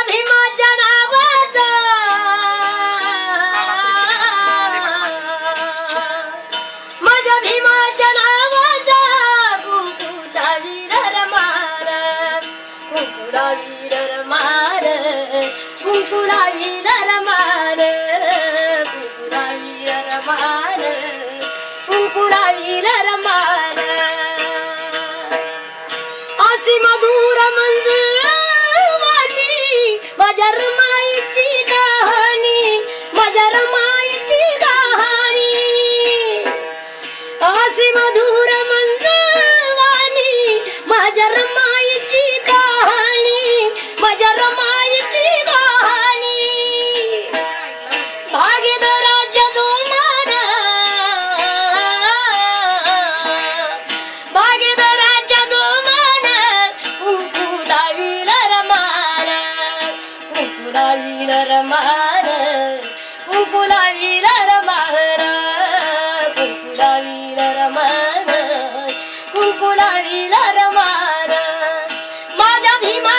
भीमाच्या नावाचा माझ्या भीमाच्या नावाचा कुंकुला वीर मार कुंकुला वीर मार कुंकुला वीर मार कुंकुला वीर मार कुंकुला वीर मार अशी मधुर मंजूर वाणी माझ्या रमाईची कहाणी माझ्या रमाईची कहाणी अशी मधुर मंजूर वाणी माझ्या रमाईची कहाणी माझ्या रमाईची कहाणी भागीदाराच्या जोमान भागीदाराच्या जोमान कुंकुला वीर मार कुंकुला वीर मार कुंकुला वीर मार कुंकुला वीर मार कुंकुला वीर मार माझ्या भीमा